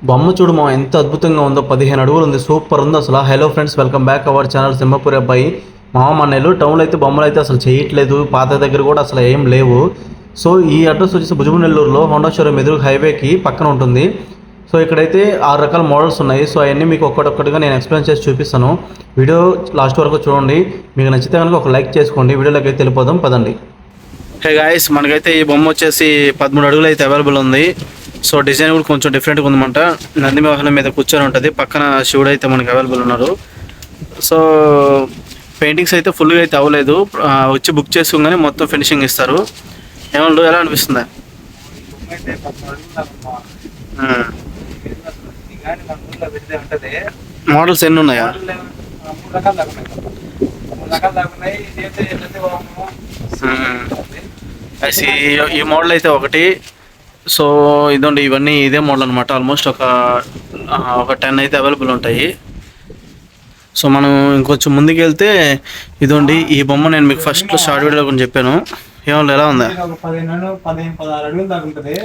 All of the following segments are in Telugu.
బొమ్మ చూడు మా ఎంత అద్భుతంగా ఉందో, 15 అడుగులు ఉంది, సూపర్ ఉంది అసలు. Hello friends, welcome back our channel Simhapuri అబ్బాయి. మా నెల్లూరు టౌన్లో అయితే బొమ్మలు అయితే అసలు చేయట్లేదు, పాత దగ్గర కూడా అసలు ఏం లేవు. సో ఈ అడ్రస్ వచ్చేసి భుజము నెల్లూరులో హోండా షోరూమ్ ఎదురు హైవేకి పక్కన ఉంటుంది. సో ఇక్కడైతే 6 రకాల మోడల్స్ ఉన్నాయి. సో అవన్నీ మీకు ఒక్కటొక్కటిగా నేను ఎక్స్ప్లెయిన్ చేసి చూపిస్తాను. వీడియో లాస్ట్ వరకు చూడండి. మీకు నచ్చితే కనుక ఒక లైక్ చేసుకోండి. వీడియోలోకి అయితే వెళ్ళిపోదాం పదండి. హే గాయస్, మనకైతే ఈ బొమ్మ వచ్చేసి 13 అడుగులు అయితే అవైలబుల్ ఉంది. సో డిజైన్ కూడా కొంచెం డిఫరెంట్గా ఉందన్నమాట. నంది వాహనం మీద కూర్చొని ఉంటుంది, పక్కన శివుడు అయితే మనకి అవైలబుల్ ఉన్నారు. సో పెయింటింగ్స్ అయితే ఫుల్గా అయితే అవ్వలేదు, వచ్చి బుక్ చేసుకోగానే మొత్తం ఫినిషింగ్ ఇస్తారు. ఏమన్నా ఎలా అనిపిస్తుందా? మోడల్స్ ఎన్ని ఉన్నాయా? ఈ మోడల్ అయితే ఒకటి. సో ఇదండి, ఇవన్నీ ఇదే మోడల్ అనమాట. ఆల్మోస్ట్ ఒక 10 అయితే అవైలబుల్ ఉంటాయి. సో మనం ఇంకొంచెం ముందుకు వెళ్తే ఇదండి, ఈ బొమ్మ నేను మీకు ఫస్ట్ షార్ట్ వీడియోలో కొంచెం చెప్పాను. ఏమన్నా ఎలా ఉందా? 15-16 అడుగులు దాకా ఉంటుంది.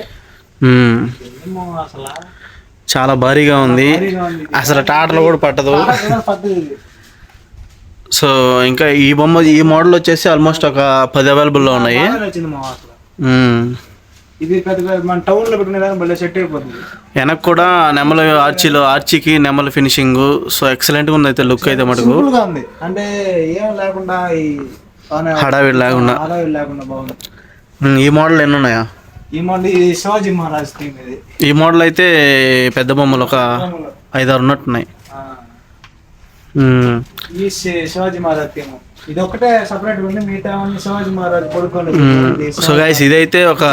చాలా భారీగా ఉంది, అసలు టాటర్లు కూడా పట్టదు. సో ఇంకా ఈ మోడల్ వచ్చేసి ఆల్మోస్ట్ ఒక 10 అవైలబుల్లో ఉన్నాయి. ఇది మన టౌన్ లో పెట్టిన సెట్ అయిపోతుంది. వెనక్కి కూడా నెమల ఆర్చీకి నెమల ఫినిషింగ్. సో ఎక్సలెంట్ గా ఉంది అయితే, లుక్ అయితే మటుకు అంటే ఏం లేకుండా హడావిడి లేకుండా బాగుంది. ఈ మోడల్ ఎన్ని ఉన్నాయా? ఈ మోడల్ శివాజీ మహారాజ్ థీమ్ ఇది. ఈ మోడల్ అయితే పెద్ద బొమ్మలు ఒక 5-6 ఉన్నట్టున్నాయి. ఈ శివాజీ మహారాజ్ థీమ్ ఇది ఒకటే సపరేట్ ఉంది, మిగతా శివాజీ మహారాజ్ పడుకోండి. సో గైస్, ఇదైతే ఒక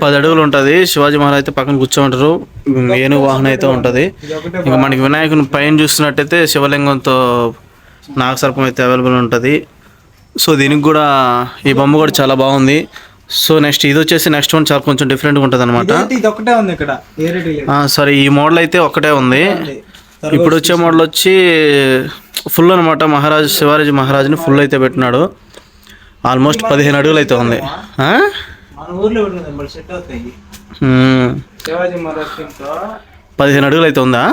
10 అడుగులు ఉంటుంది. శివాజీ మహారాజ్ అయితే పక్కన కూర్చోంటారు, ఏనుగు వాహనం అయితే ఉంటుంది. ఇంకా మనకి వినాయకుని పైన చూస్తున్నట్టయితే శివలింగంతో నాగసర్పం అయితే అవైలబుల్ ఉంటుంది. సో దీనికి కూడా ఈ బొమ్మ కూడా చాలా బాగుంది. సో నెక్స్ట్ ఇది వచ్చేసి నెక్స్ట్ వన్ చాలా కొంచెం డిఫరెంట్గా ఉంటుంది అనమాట. సరే, ఈ మోడల్ అయితే ఒకటే ఉంది. ఇప్పుడు వచ్చే మోడల్ వచ్చి ఫుల్ అనమాట. శివాజీ మహారాజ్ని ఫుల్ అయితే పెట్టినాడు. ఆల్మోస్ట్ 15 అడుగులు అయితే ఉంది. 15 అడుగులు అయితే ఉందా?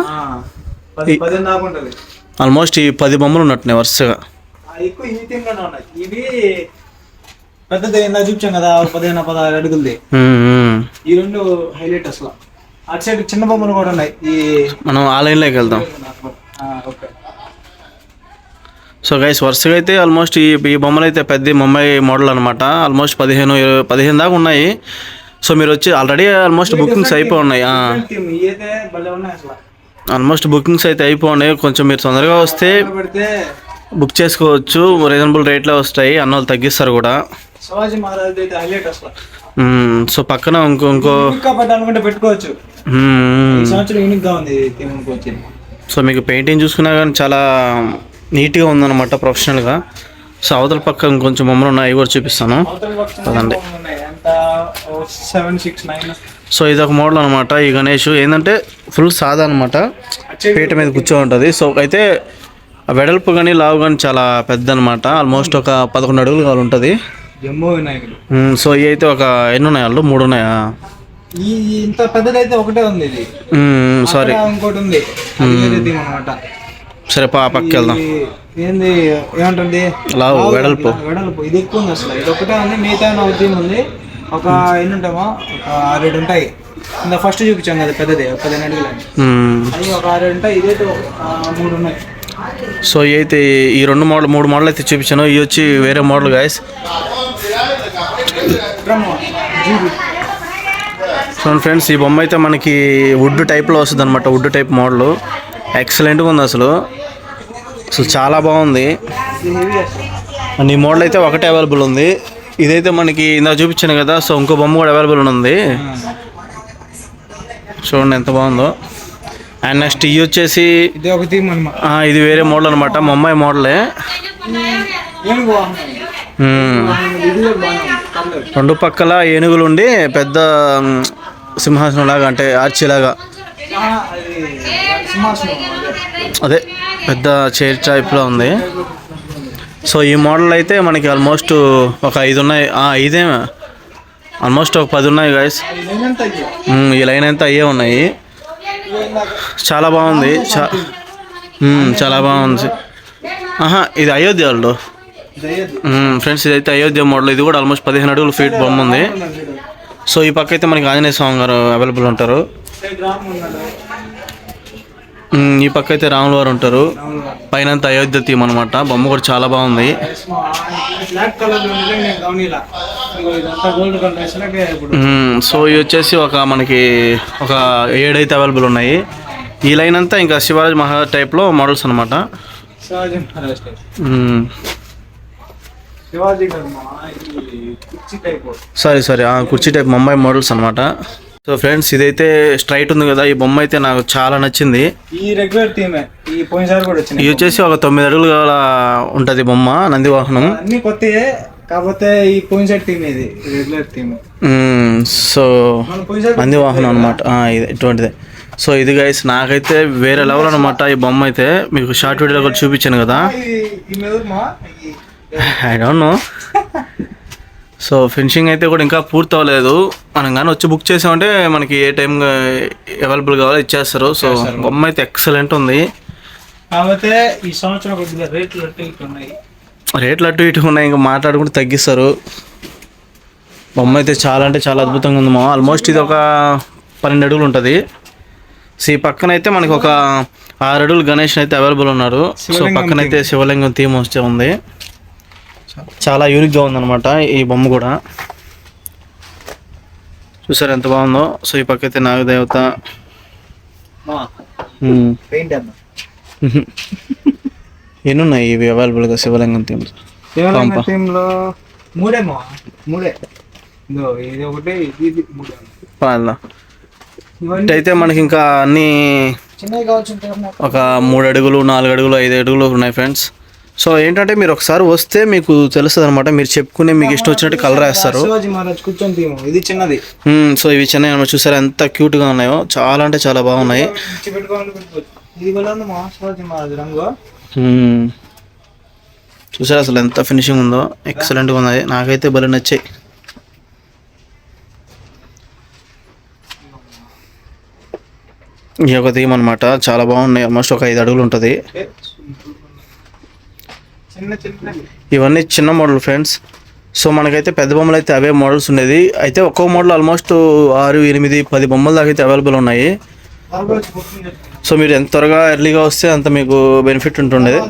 ఆల్మోస్ట్ ఈ 10 బొమ్మలు ఉన్నట్టున్నాయి వరుసగా. ఇవి పెద్దది చూపించాం కదా, 15-16 అడుగులది. ఈ రెండు హైలైట్ అసలు. అటు సైడ్ చిన్న బొమ్మలు కూడా ఉన్నాయి. మనం ఆ లైన్లోకి వెళ్దాం. సో గైస్, వరుసగా అయితే ఆల్మోస్ట్ ఈ బొమ్మలు అయితే పెద్ద ముంబై మోడల్ అనమాట. ఆల్మోస్ట్ 15 దాకా ఉన్నాయి. సో మీరు వచ్చి ఆల్రెడీ ఆల్మోస్ట్ బుకింగ్స్ అయిపోయి ఉన్నాయి. ఆల్మోస్ట్ బుకింగ్స్ అయితే అయిపోయినాయి. కొంచెం మీరు తొందరగా వస్తే బుక్ చేసుకోవచ్చు, రీజనబుల్ రేట్లో వస్తాయి, అన్నోళ్ళు తగ్గిస్తారు కూడా. శివాజీ మహారాజ్ అయితే హైలైట్ అసలు. సో పక్కన ఇంకో పెట్టుకోవచ్చు. యూనిక్ గా ఉంది. సో మీకు పెయింటింగ్ చూసుకున్నా కానీ చాలా నీట్గా ఉందన్నమాట, ప్రొఫెషనల్గా. సో అవతల పక్క ఇంకొంచెం బొమ్మలు ఉన్నాయి, అవి కూడా చూపిస్తాను కదండి. సో ఇది ఒక మోడల్ అనమాట. ఈ గణేష్ ఏంటంటే ఫుల్ సాదా అనమాట, పీట మీద కూర్చో ఉంటుంది. సో అయితే వెడల్పు కానీ లావు కానీ చాలా పెద్ద అనమాట. ఆల్మోస్ట్ ఒక 11 అడుగులు కావాలి ఉంటుంది. సో ఇవి అయితే ఒక ఎన్ని ఉన్నాయి? వాళ్ళు 3 ఉన్నాయా? ఇంత పెద్దదైతే ఒకటే ఉంది. ఇది సారీ, ఇంకోటి ఉంది అనమాట. సరే పక్కకి వెళ్దాం. ఏంది ఏమంటుంది? లావు వెడల్పు ఇది ఎక్కువ ఉంది అసలు. ఇది ఒకటే ఉంది, మిగతా ఉద్యమం ఉంది. ఒక ఎన్ని ఉంటామా, ఒక 6-7 ఉంటాయి. ఇంకా ఫస్ట్ చూపించాం కదా పెద్దది, 15 అడుగులు అది ఒక 6-7 ఉంటాయి. ఇదైతే 3 ఉన్నాయి. సో ఇవి అయితే ఈ 3 మోడల్ అయితే చూపించాను. ఇవి వచ్చి వేరే మోడల్ గాయస్. చూడండి ఫ్రెండ్స్, ఈ బొమ్మ అయితే మనకి వుడ్ టైప్లో వస్తుంది అనమాట. వుడ్ టైప్ మోడల్ ఎక్సలెంట్గా ఉంది అసలు చాలా బాగుంది. ఈ మోడల్ అయితే ఒకటే అవైలబుల్ ఉంది. ఇదైతే మనకి ఇందాక చూపించాను కదా, సో ఇంకో బొమ్మ కూడా అవైలబుల్ ఉంది. చూడండి ఎంత బాగుందో. అండ్ నెక్స్ట్ ఇది వచ్చేసి ఇది వేరే మోడల్ అనమాట, ముంబై మోడలే. రెండు పక్కల ఏనుగులు ఉండి పెద్ద సింహాసనం లాగా, అంటే ఆర్చిలాగా, అదే పెద్ద చైర్ టైప్లో ఉంది. సో ఈ మోడల్ అయితే మనకి ఆల్మోస్ట్ ఒక 5 ఉన్నాయి. 5 ఆల్మోస్ట్ ఒక 10 ఉన్నాయి గాయస్. ఈ లైన్ అంతా అయ్యే ఉన్నాయి. చాలా బాగుంది, చాలా బాగుంది. ఇది అయోధ్య వాళ్ళు ఫ్రెండ్స్, ఇదైతే అయోధ్య మోడల్. ఇది కూడా ఆల్మోస్ట్ 15 అడుగుల ఫీట్ బొమ్మ ఉంది. సో ఈ పక్క అయితే మనకి ఆంజనేయ స్వామి గారు అవైలబుల్ ఉంటారు. ఈ పక్క అయితే రాముల వారు ఉంటారు. పైన అంతా అయోధ్య థీమ్ అనమాట. బొమ్మ కూడా చాలా బాగుంది. సో ఇవి వచ్చేసి మనకి ఒక 7 అయితే అవైలబుల్ ఉన్నాయి. ఈ లైన్ అంతా ఇంకా శివాజీ మహారాజ్ టైప్లో మోడల్స్ అనమాట. సారీ కుర్చీ టైప్ ముంబై మోడల్స్ అనమాట. సో ఫ్రెండ్స్, ఇదైతే స్ట్రైట్ ఉంది కదా, ఈ బొమ్మ అయితే నాకు చాలా నచ్చింది. ఈ రెగ్యులర్ థీమ్ ఇది వచ్చేసి ఒక 9 అడుగులు ఉంటది బొమ్మ, నంది వాహనం. అన్ని కొత్తయే, కాకపోతే ఈ పోయిన సైడ్ థీమ్ ఇది రెగ్యులర్ థీమ్. సో నంది వాహనం అనమాట, ఇది ఇటువంటిదే. సో ఇది గైస్ నాకైతే వేరే లెవెల్ అనమాట. ఈ బొమ్మ అయితే మీకు షార్ట్ వీడియోలో కూడా చూపించాను కదా. I don't know. So finishing అయితే కూడా ఇంకా పూర్తి అవ్వలేదు. మనం కానీ వచ్చి బుక్ చేసామంటే మనకి ఏ టైం అవైలబుల్ కావాలో ఇచ్చేస్తారు. సో బొమ్మ అయితే ఎక్సలెంట్ ఉంది. కాకపోతే ఈ సంవత్సరం కొద్దిగా రేట్లు అటు ఇటు ఉన్నాయి, ఇంకా మాట్లాడుకుంటూ తగ్గిస్తారు. బొమ్మ అయితే చాలా అంటే చాలా అద్భుతంగా ఉంది. ఆల్మోస్ట్ ఇది ఒక 12 అడుగులు ఉంటుంది. సో ఈ పక్కన అయితే మనకి ఒక 6 అడుగులు గణేష్ అయితే అవైలబుల్ ఉన్నారు. సో పక్కన అయితే శివలింగం థీమ్ వస్తే ఉంది. చాలా యూనిక్గా ఉందన్నమాట ఈ బొమ్మ కూడా. చూసారు ఎంత బాగుందో. సో ఈ పక్క అయితే నాగదేవత. ఎన్ని ఉన్నాయి ఇవి అవైలబుల్గా శివలింగం థీమ్? అయితే మనకి ఇంకా అన్ని ఒక 3 అడుగులు 4 అడుగులు 5 అడుగులు ఉన్నాయి ఫ్రెండ్స్. సో ఏంటంటే మీరు ఒకసారి వస్తే మీకు తెలుస్తుంది అనమాట. మీరు చెప్పుకునే మీకు ఇష్టం వచ్చినట్టు కలర్ వేస్తారు. సో ఇవి చిన్నవి అనమాట. చూసారా ఎంత క్యూట్గా ఉన్నాయో, చాలా అంటే చాలా బాగున్నాయి. చూసారా అసలు ఎంత ఫినిషింగ్ ఉందో, ఎక్సలెంట్గా ఉన్నాయి. నాకైతే భలే నచ్చాయి. ఈ ఒక థీమ్ అనమాట, చాలా బాగున్నాయి. ఆల్మోస్ట్ ఒక 5 అడుగులు ఉంటుంది. ఇవన్నీ చిన్న మోడల్ ఫ్రెండ్స్. సో మనకైతే పెద్ద బొమ్మలు అయితే అవే మోడల్స్ ఉండేది. అయితే ఒక్కో మోడల్ ఆల్మోస్ట్ 6, 8, 10 బొమ్మల దాకా అయితే అవైలబుల్ ఉన్నాయి. సో మీరు ఎంత త్వరగా ఎర్లీగా వస్తే అంత మీకు బెనిఫిట్ ఉంటుండేది.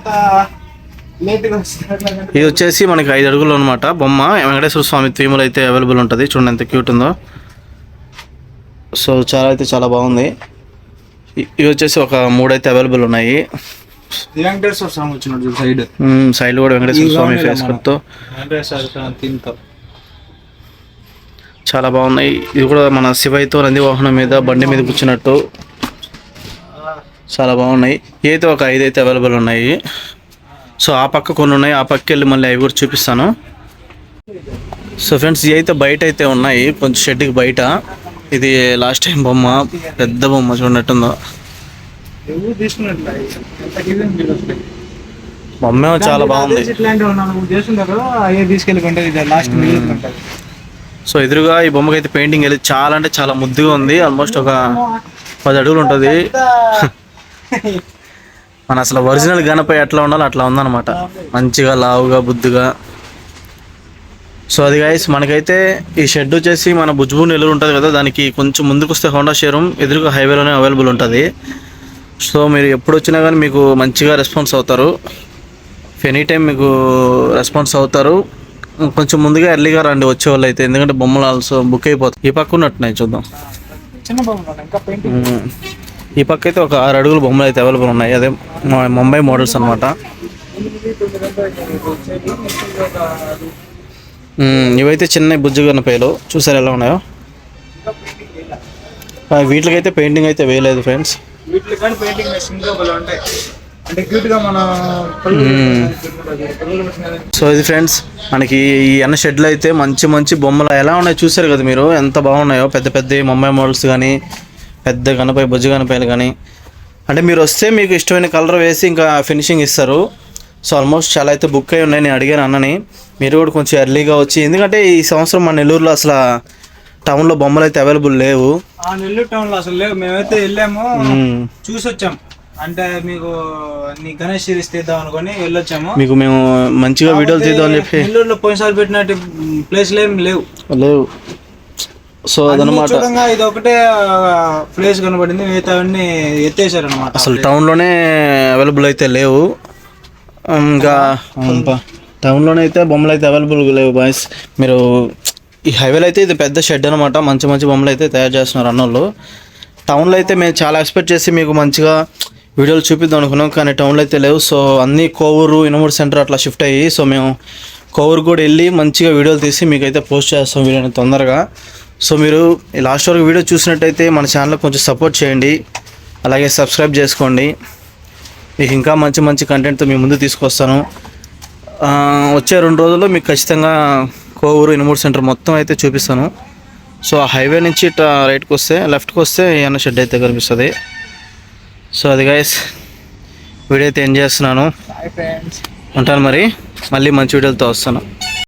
ఇది వచ్చేసి మనకి 5 అడుగులు అనమాట బొమ్మ. వెంకటేశ్వర స్వామి థీములు అయితే అవైలబుల్ ఉంటుంది. చూడండి ఎంత క్యూట్ ఉందో. సో చాలా అయితే చాలా బాగుంది. ఇవి వచ్చేసి ఒక 3 అయితే అవైలబుల్ ఉన్నాయి. వెంకటేశ్వర స్వామి వచ్చినట్టు సైడ్ కూడా వెంకటేశ్వర స్వామి ఫేస్ కట్తో చాలా బాగున్నాయి. ఇది కూడా మన శివయ్యతో నంది వాహనం మీద బండి మీద కూర్చున్నట్టు చాలా బాగున్నాయి. అయితే ఒక 5 అయితే అవైలబుల్ ఉన్నాయి. సో ఆ పక్క కొన్ని ఉన్నాయి, ఆ పక్కకి వెళ్ళి మళ్ళీ అవి కూడా చూపిస్తాను. సో ఫ్రెండ్స్, ఇవి అయితే బయట అయితే ఉన్నాయి, కొంచెం షెడ్కి బయట. ఇది లాస్ట్ టైం బొమ్మ, పెద్ద బొమ్మ చూడనట్టుందో. బొమ్మ చాలా బాగుంది. సో ఎదురుగా ఈ బొమ్మకి అయితే పెయింటింగ్ వెళ్ళి చాలా అంటే చాలా ముద్దుగా ఉంది. ఆల్మోస్ట్ ఒక 10 అడుగులు ఉంటుంది. మన అసలు ఒరిజినల్ గణపతి ఎట్లా ఉండాలో అట్లా ఉందన్నమాట, మంచిగా లావుగా బుద్ధిగా. సో అది గైస్, మనకైతే ఈ షెడ్ వచ్చేసి మన భుజ్బూ నెల్లూరు ఉంటుంది కదా, దానికి కొంచెం ముందుకు వస్తే హోండా షోరూమ్ ఎదురుగా హైవేలోనే అవైలబుల్ ఉంటుంది. సో మీరు ఎప్పుడు వచ్చినా కానీ మీకు మంచిగా రెస్పాన్స్ అవుతారు. ఎనీ టైం మీకు రెస్పాన్స్ అవుతారు. కొంచెం ముందుగా ఎర్లీగా రండి వచ్చేవాళ్ళు అయితే, ఎందుకంటే బొమ్మలు ఆల్సో బుక్ అయిపోతాయి. ఈ పక్క ఉన్నట్టున్నాయి చూద్దాం. ఈ పక్క అయితే ఒక 6 అడుగులు బొమ్మలు అయితే అవైలబుల్ ఉన్నాయి. అదే ముంబై మోడల్స్ అనమాట. ఇవైతే చిన్న బుజ్జుగన్న పేలు చూసారు ఎలా ఉన్నాయో. వీటికైతే పెయింటింగ్ అయితే వేయలేదు ఫ్రెండ్స్. సో ఇది ఫ్రెండ్స్, మనకి ఈ అన్న షెడ్లో అయితే మంచి మంచి బొమ్మలు ఎలా ఉన్నాయో చూసారు కదా మీరు, ఎంత బాగున్నాయో. పెద్ద పెద్ద ముంబై మోడల్స్ కానీ, పెద్ద గణపతి బొజ్జు గణపతులు కానీ. అంటే మీరు వస్తే మీకు ఇష్టమైన కలర్ వేసి ఇంకా ఫినిషింగ్ ఇస్తారు. సో ఆల్మోస్ట్ చాలా అయితే బుక్ అయి ఉన్నాయి. నేను అడిగాను అన్నని, మీరు కూడా కొంచెం ఎర్లీగా వచ్చి, ఎందుకంటే ఈ సంవత్సరం మన నెల్లూరులో అసలు టౌన్లో బొమ్మలు అయితే అవైలబుల్ లేవు. ఆ నెల్లూరు టౌన్ లో అసలు లేవు. మేమైతే వెళ్ళాము, చూసి వచ్చాం. అంటే మీకు నీ గణేష్ సిరీస్ తీద్దాం అనుకుని వెళ్ళొచ్చాము. మీకు మేము మంచిగా వీడియోలు తీద్దాం అని చెప్పి. నెల్లూరులో పోయినసారి పెట్టినట్టు ప్లేస్లు ఏమి లేవు. సో అదనమాట. చూడంగా ఇది ఒకటే ప్లేస్ కనబడింది, మిగతా అన్ని ఎత్తేసారు అనమాట. అసలు టౌన్లోనే అవైలబుల్ అయితే లేవు. ఇంకా టౌన్లోనే అయితే బొమ్మలు అయితే అవైలబుల్ లేవు బాయ్స్. మీరు ఈ హైవేలో అయితే ఇది పెద్ద షెడ్ అనమాట. మంచి మంచి బొమ్మలు అయితే తయారు చేస్తున్నారు అన్నోళ్ళు. టౌన్లో అయితే మేము చాలా ఎక్స్పెక్ట్ చేసి మీకు మంచిగా వీడియోలు చూపిద్దాం అనుకున్నాం, కానీ టౌన్లో అయితే లేవు. సో అన్నీ కోవూరు, ఇనుమూరు సెంటర్ అట్లా షిఫ్ట్ అయ్యి, సో మేము కోవూరు కూడా వెళ్ళి మంచిగా వీడియోలు తీసి మీకు అయితే పోస్ట్ చేస్తాం వీడియోని తొందరగా. సో మీరు ఈ లాస్ట్ వరకు వీడియో చూసినట్టయితే మన ఛానల్ కొంచెం సపోర్ట్ చేయండి, అలాగే సబ్స్క్రైబ్ చేసుకోండి. మీకు ఇంకా మంచి మంచి కంటెంట్తో మీ ముందు తీసుకొస్తాను. వచ్చే 2 రోజుల్లో మీకు ఖచ్చితంగా కోవూరు, ఇనుమూరు సెంటర్ మొత్తం అయితే చూపిస్తాను. సో ఆ హైవే నుంచి ఇట్లా రైట్కి వస్తే, లెఫ్ట్కి వస్తే అన్న షెడ్ అయితే కనిపిస్తుంది. సో అది గైస్, వీడియో అయితే ఎంజాయ్ చేస్తున్నాను. ఉంటాను మరి, మళ్ళీ మంచి వీడియోలతో వస్తాను.